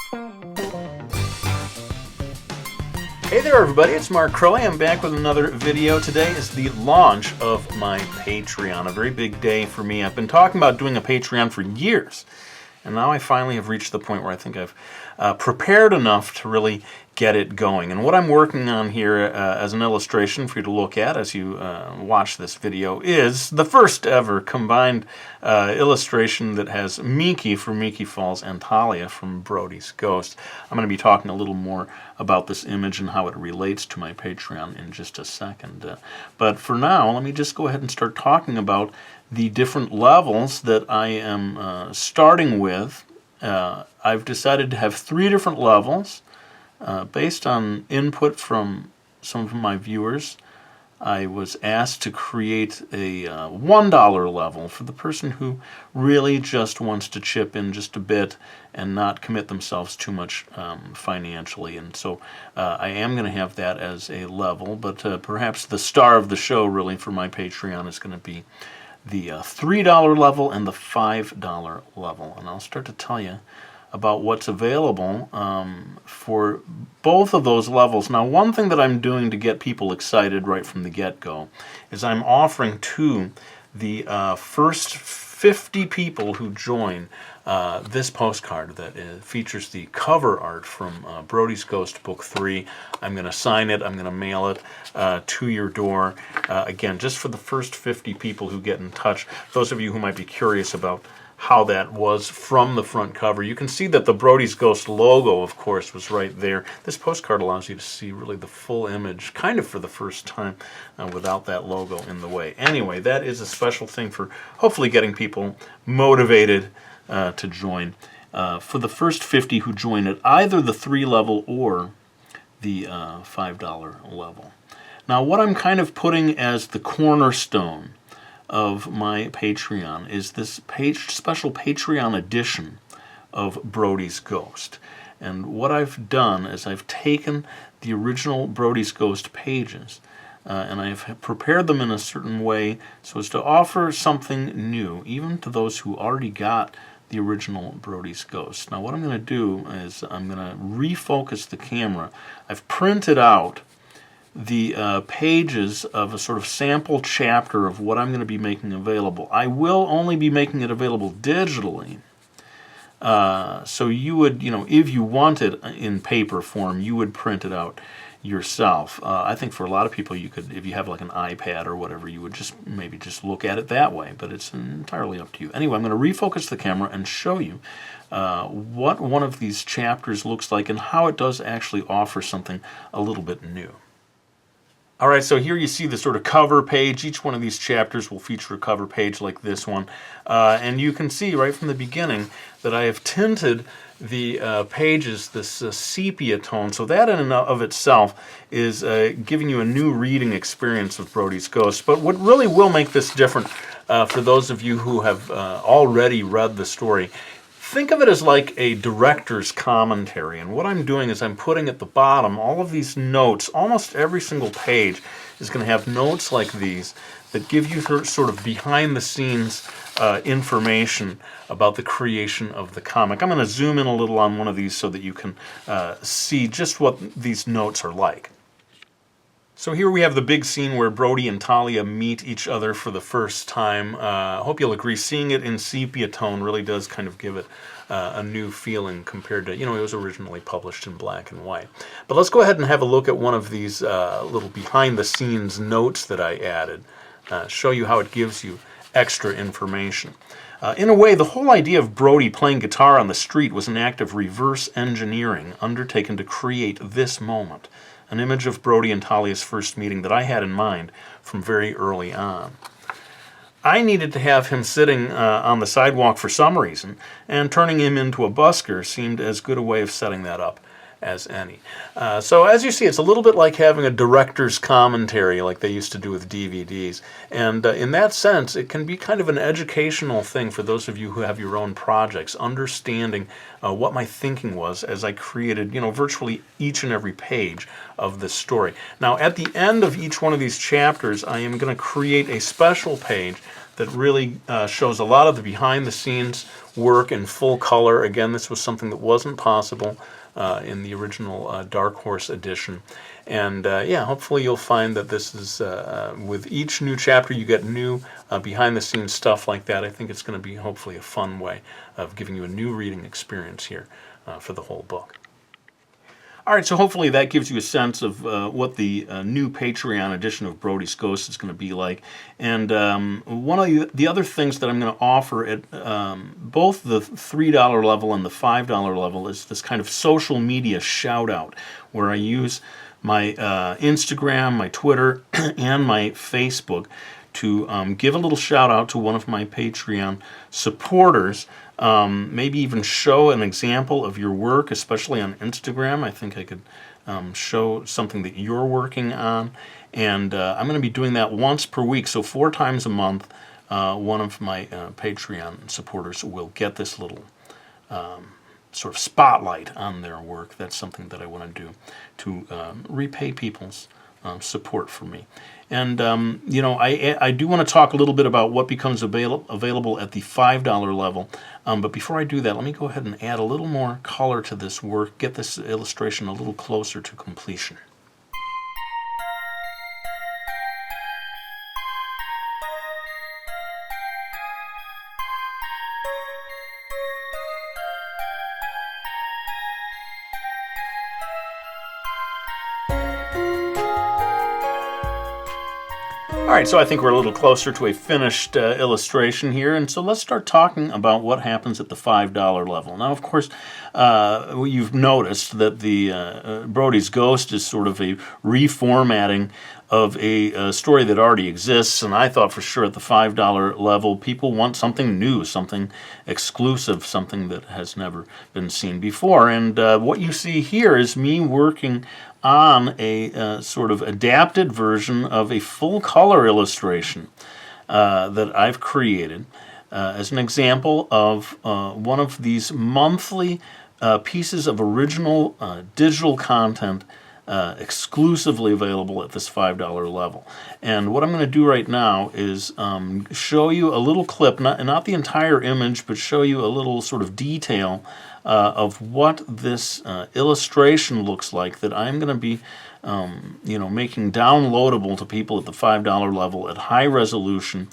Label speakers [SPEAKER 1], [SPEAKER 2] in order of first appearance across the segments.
[SPEAKER 1] Hey there everybody, it's Mark Crowley. I'm back with another video. Today is the launch of my Patreon, a very big day for me. I've been talking about doing a Patreon for years, and now I finally have reached the point where I think I've prepared enough to really get it going. And what I'm working on here as an illustration for you to look at as you watch this video is the first ever combined illustration that has Miki from Miki Falls and Talia from Brody's Ghost. I'm going to be talking a little more about this image and how it relates to my Patreon in just a second. But for now, let me just go ahead and start talking about the different levels that I am starting with. I've decided to have 3 different levels based on input from some of my viewers. I was asked to create a $1 level for the person who really just wants to chip in just a bit and not commit themselves too much financially. And so I am going to have that as a level, but perhaps the star of the show really for my Patreon is going to be the $3 level and the $5 level. And I'll start to tell you about what's available for both of those levels. Now, one thing that I'm doing to get people excited right from the get-go is I'm offering to the first 50 people who join this postcard that features the cover art from Brody's Ghost Book 3. I'm going to sign it, I'm going to mail it to your door. Again, just for the first 50 people who get in touch. Those of you who might be curious about how that was from the front cover. You can see that the Brody's Ghost logo, of course, was right there. This postcard allows you to see really the full image, kind of for the first time, without that logo in the way. Anyway, that is a special thing for hopefully getting people motivated to join. For the first 50 who join at either the $3 level or the $5 level. Now, what I'm kind of putting as the cornerstone of my Patreon is this special Patreon edition of Brody's Ghost. And what I've done is I've taken the original Brody's Ghost pages and I've prepared them in a certain way so as to offer something new, even to those who already got the original Brody's Ghost. Now what I'm going to do is I'm going to refocus the camera. I've printed out the pages of a sort of sample chapter of what I'm going to be making available. I will only be making it available digitally. So you would, if you want it in paper form, you would print it out yourself. I think for a lot of people, you could, if you have like an iPad or whatever, you would maybe just look at it that way, but it's entirely up to you. Anyway, I'm going to refocus the camera and show you what one of these chapters looks like and how it does actually offer something a little bit new. All right, so here you see the sort of cover page. Each one of these chapters will feature a cover page like this one. And you can see right from the beginning that I have tinted the pages this sepia tone. So that in and of itself is giving you a new reading experience of Brody's Ghost. But what really will make this different for those of you who have already read the story, think of it as like a director's commentary. And what I'm doing is I'm putting at the bottom all of these notes. Almost every single page is going to have notes like these that give you sort of behind-the-scenes information about the creation of the comic. I'm going to zoom in a little on one of these so that you can see just what these notes are like. So here we have the big scene where Brody and Talia meet each other for the first time. I hope you'll agree, seeing it in sepia tone really does kind of give it a new feeling compared to, it was originally published in black and white. But let's go ahead and have a look at one of these little behind-the-scenes notes that I added, show you how it gives you extra information. In a way, the whole idea of Brody playing guitar on the street was an act of reverse engineering undertaken to create this moment. An image of Brody and Talia's first meeting that I had in mind from very early on. I needed to have him sitting on the sidewalk for some reason, and turning him into a busker seemed as good a way of setting that up as any. So as you see, it's a little bit like having a director's commentary like they used to do with DVDs. And in that sense, it can be kind of an educational thing for those of you who have your own projects, understanding what my thinking was as I created, virtually each and every page of this story. Now, at the end of each one of these chapters, I am going to create a special page that really shows a lot of the behind-the-scenes work in full color. Again, this was something that wasn't possible in the original Dark Horse edition. And yeah, hopefully you'll find that this is, with each new chapter, you get new behind-the-scenes stuff like that. I think it's going to be hopefully a fun way of giving you a new reading experience here for the whole book. All right, so hopefully that gives you a sense of what the new Patreon edition of Brody's Ghost is going to be like. And one of the other things that I'm going to offer at both the $3 level and the $5 level is this kind of social media shout-out, where I use my Instagram, my Twitter, and my Facebook to give a little shout-out to one of my Patreon supporters. Maybe even show an example of your work, especially on Instagram. I think I could show something that you're working on. And I'm going to be doing that once per week, so 4 times a month. One of my Patreon supporters will get this little sort of spotlight on their work. That's something that I want to do to repay people's support for me. And, you know, I do want to talk a little bit about what becomes available at the $5 level. But before I do that, let me go ahead and add a little more color to this work, get this illustration a little closer to completion. All right, so I think we're a little closer to a finished illustration here, and so let's start talking about what happens at the $5 level. Now, of course, you've noticed that the Brody's Ghost is sort of a reformatting of a story that already exists, and I thought for sure at the $5 level people want something new, something exclusive, something that has never been seen before. And what you see here is me working on a sort of adapted version of a full color illustration that I've created as an example of one of these monthly pieces of original digital content exclusively available at this $5 level. And what I'm going to do right now is show you a little clip, not the entire image, but show you a little sort of detail of what this illustration looks like that I'm going to be making downloadable to people at the $5 level at high resolution.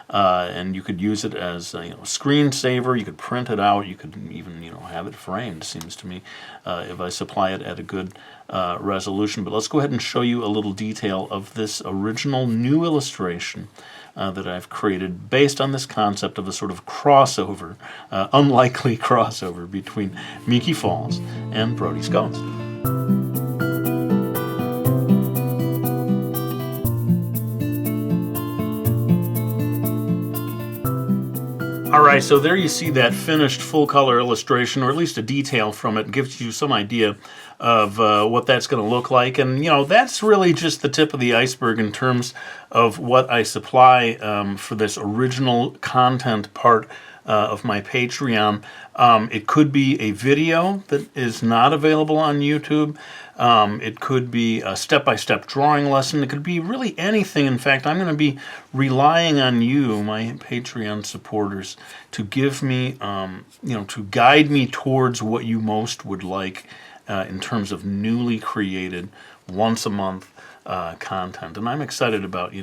[SPEAKER 1] And you could use it as a screensaver. You could print it out. You could even have it framed. Seems to me, if I supply it at a good resolution. But let's go ahead and show you a little detail of this original new illustration that I've created based on this concept of a sort of crossover, unlikely crossover between Meeky Falls and Brody's Ghost. Alright, so there you see that finished full-color illustration, or at least a detail from it. It gives you some idea of what that's going to look like. And, that's really just the tip of the iceberg in terms of what I supply for this original content part of my Patreon. It could be a video that is not available on YouTube. It could be a step-by-step drawing lesson. It could be really anything. In fact, I'm going to be relying on you, my Patreon supporters, to give me, to guide me towards what you most would like in terms of newly created, once-a-month content. And I'm excited about,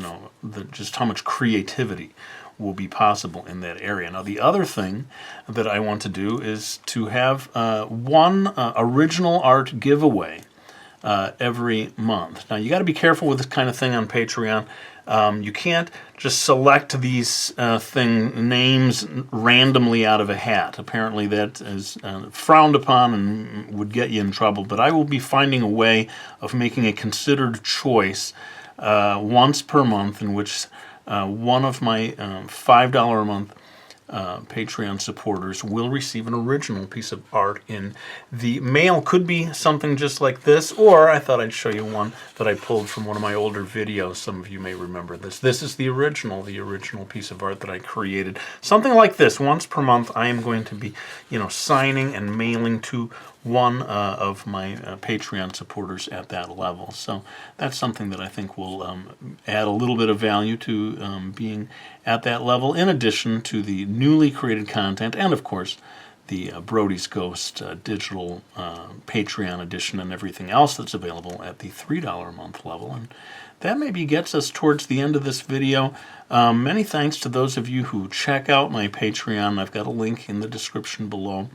[SPEAKER 1] just how much creativity will be possible in that area. Now, the other thing that I want to do is to have one original art giveaway every month. Now, you got to be careful with this kind of thing on Patreon. You can't just select these names randomly out of a hat. Apparently that is frowned upon and would get you in trouble, but I will be finding a way of making a considered choice once per month in which one of my $5 a month Patreon supporters will receive an original piece of art in the mail. Could be something just like this, or I thought I'd show you one that I pulled from one of my older videos. Some of you may remember this. This is the original piece of art that I created. Something like this. Once per month I am going to be, signing and mailing to one of my Patreon supporters at that level. So that's something that I think will add a little bit of value to being at that level, in addition to the newly created content and, of course, the Brody's Ghost digital Patreon edition and everything else that's available at the $3 a month level. And that maybe gets us towards the end of this video. Many thanks to those of you who check out my Patreon. I've got a link in the description below.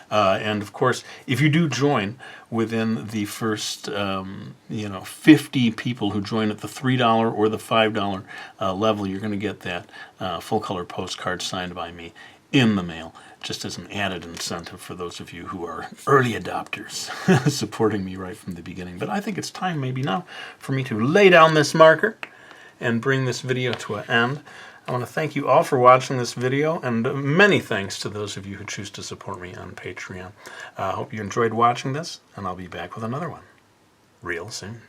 [SPEAKER 1] And of course, if you do join within the first 50 people who join at the $3 or the $5 level, you're going to get that full color postcard signed by me in the mail, just as an added incentive for those of you who are early adopters, supporting me right from the beginning. But I think it's time maybe now for me to lay down this marker and bring this video to an end. I want to thank you all for watching this video, and many thanks to those of you who choose to support me on Patreon. I hope you enjoyed watching this, and I'll be back with another one real soon.